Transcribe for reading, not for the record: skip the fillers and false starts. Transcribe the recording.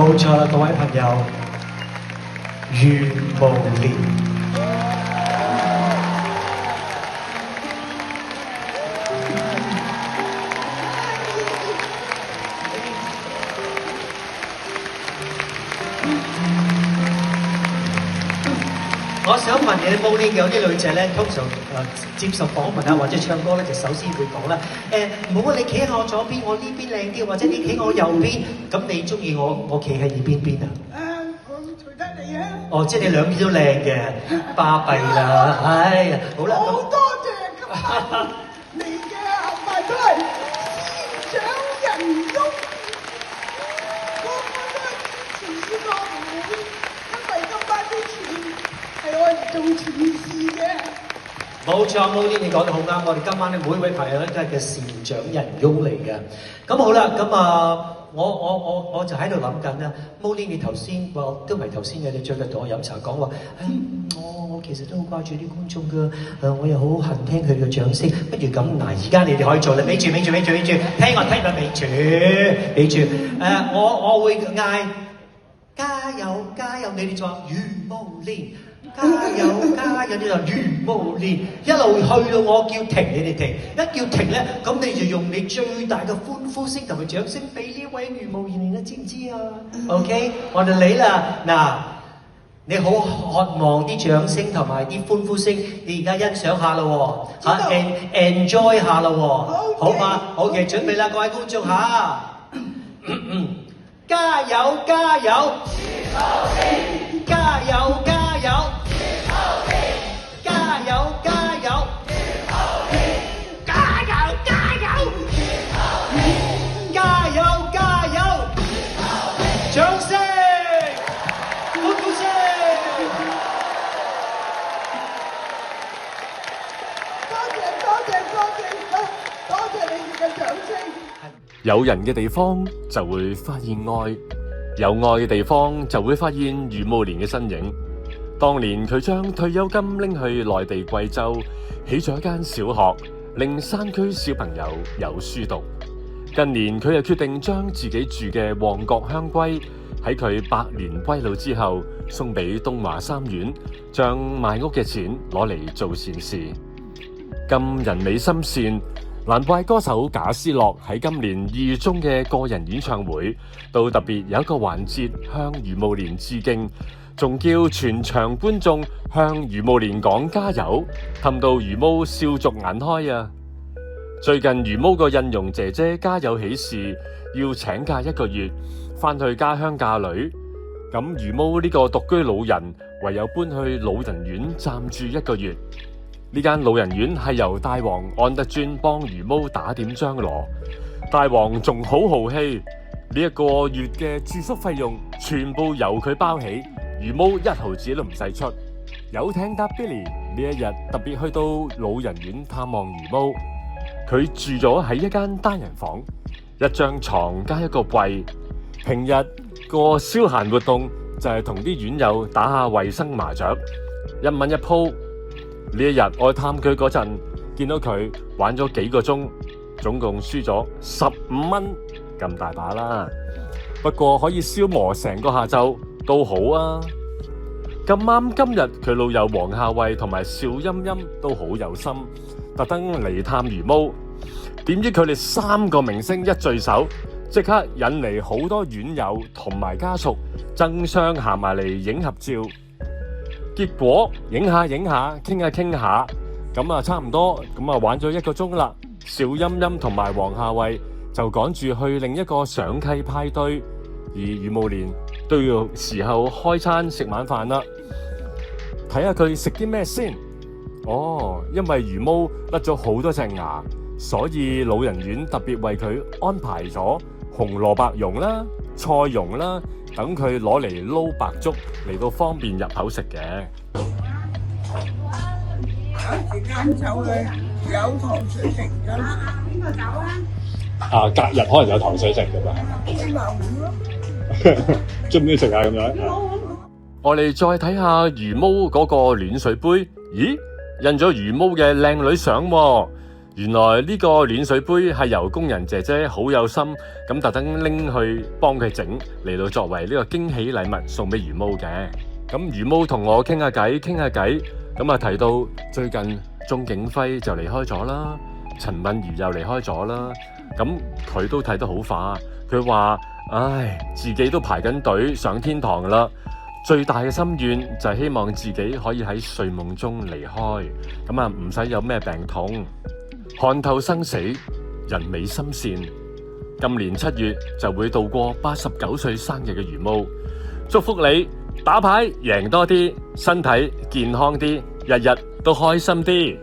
冇錯啦，各位朋友，如無年。我想問你冇呢有啲女仔咧，通常接受訪問啊或者唱歌咧，就首先會講啦，唔好你企喺我左邊，我呢邊靚啲，或者你企我右邊，咁你中意我企喺你邊啊？我隨得你啊！哦，即係你兩邊都靚嘅，巴閉啦，哎呀，好啦，好多謝今晚你嘅合埋都係師長人中，我覺得前次個唔會，因為今晚啲錢係我哋做慈善嘅。冇錯，冇啲你講得好啱，我哋今晚咧每位朋友咧都係嘅善長人翁嚟嘅。咁好啦，咁我就喺度諗緊啦。Molly 你頭先話都唔係頭先嘅，你最近同我飲茶講話，我其實都好掛住啲觀眾㗎，我又好恨聽佢哋嘅掌聲。不如咁嗱，而家你哋可以做啦，俾住，聽我俾住。我會嗌加油加油，你哋就話如無年。加油加油！你就如無年，一路去到我叫停，你哋停。一叫停咧，咁你就用你最大嘅歡呼聲同埋掌聲俾呢位如無年啦，知唔知啊 ？OK， 我哋嚟啦！嗱，你好渴望啲掌聲同埋啲歡呼聲，你而家欣賞下咯喎，enjoy 下咯喎，好嘛？OK， 準備啦，各位觀眾嚇！加油加油！加油加油！加油加油！加油加油！加油加油！掌聲！歡呼聲！多謝你哋嘅掌聲。有人嘅地方就會發現愛，有愛嘅地方就會發現余慕蓮嘅身影。當年佢將退休金拎去內地貴州，起咗一間小學，令山區小朋友有書讀。近年佢又決定將自己住嘅旺角香閨喺佢百年歸老之後，送俾東華三院，將賣屋嘅錢攞嚟做善事。咁人美心善，難怪歌手賈思樂喺今年2月中嘅個人演唱會，都特別有一個環節向余慕蓮致敬，仲叫全場觀眾向余慕蓮講加油，氹到余慕笑逐顏開啊！最近余慕個印傭姐姐家有喜事，要請假1個月，翻去家鄉嫁女。咁余慕呢個獨居老人唯有搬去老人院暫住1個月。呢間老人院係由大王安德尊幫余慕打點張羅，大王仲好豪氣，呢1個月嘅住宿費用全部由佢包起，余慕1毫子都唔使出。有艇搭 Billy 呢一日特別去到老人院探望余慕，佢住咗喺一間單人房，1張床加1個櫃。平日個消閒活動就係同啲院友打下衛生麻雀，1蚊1鋪。呢一日我探佢嗰陣，見到佢玩咗幾個鐘，總共輸咗15蚊，咁大把啦。不過可以消磨成個下晝都好啊。咁啱今日佢老友黃夏蕙同埋邵音音都好有心，特登嚟探余慕。點知佢哋3個明星一聚首，即刻引嚟好多院友同埋家屬爭相行埋嚟影合照。結果影下傾下，咁啊差唔多，咁啊玩咗1個鐘啦。邵音音同埋黃夏蕙就趕住去另一個上契派對，而余慕蓮都要時候開餐食晚飯啦。睇下佢食啲咩先。因為余慕甩咗好多隻牙，所以老人院特別為佢安排咗紅蘿蔔蓉啦、菜蓉啦，等佢攞嚟撈白粥，嚟到方便入口食嘅。有時間就去有糖水食㗎啦。邊個走啊？隔日可能有糖水食㗎嘛。希望咯。中唔中意食啊？咁樣。我哋再睇下余慕嗰個暖水杯，咦，印咗余慕嘅靚女相喎。原來呢個暖水杯係由工人姐姐好有心咁特登拎去幫佢整嚟到作為呢個驚喜禮物送俾魚毛嘅。咁魚毛同我傾下偈，咁啊提到最近鐘景輝就離開咗啦，陳敏兒又離開咗啦，咁佢都睇得好化，佢話：唉，自己都排緊隊上天堂啦。最大嘅心願就係希望自己可以喺睡夢中離開，咁啊唔使有咩病痛，看透生死，人美心善。今年7月就會度過89歲生日嘅魚毛，祝福你打牌贏多啲，身體健康啲，日日都開心啲。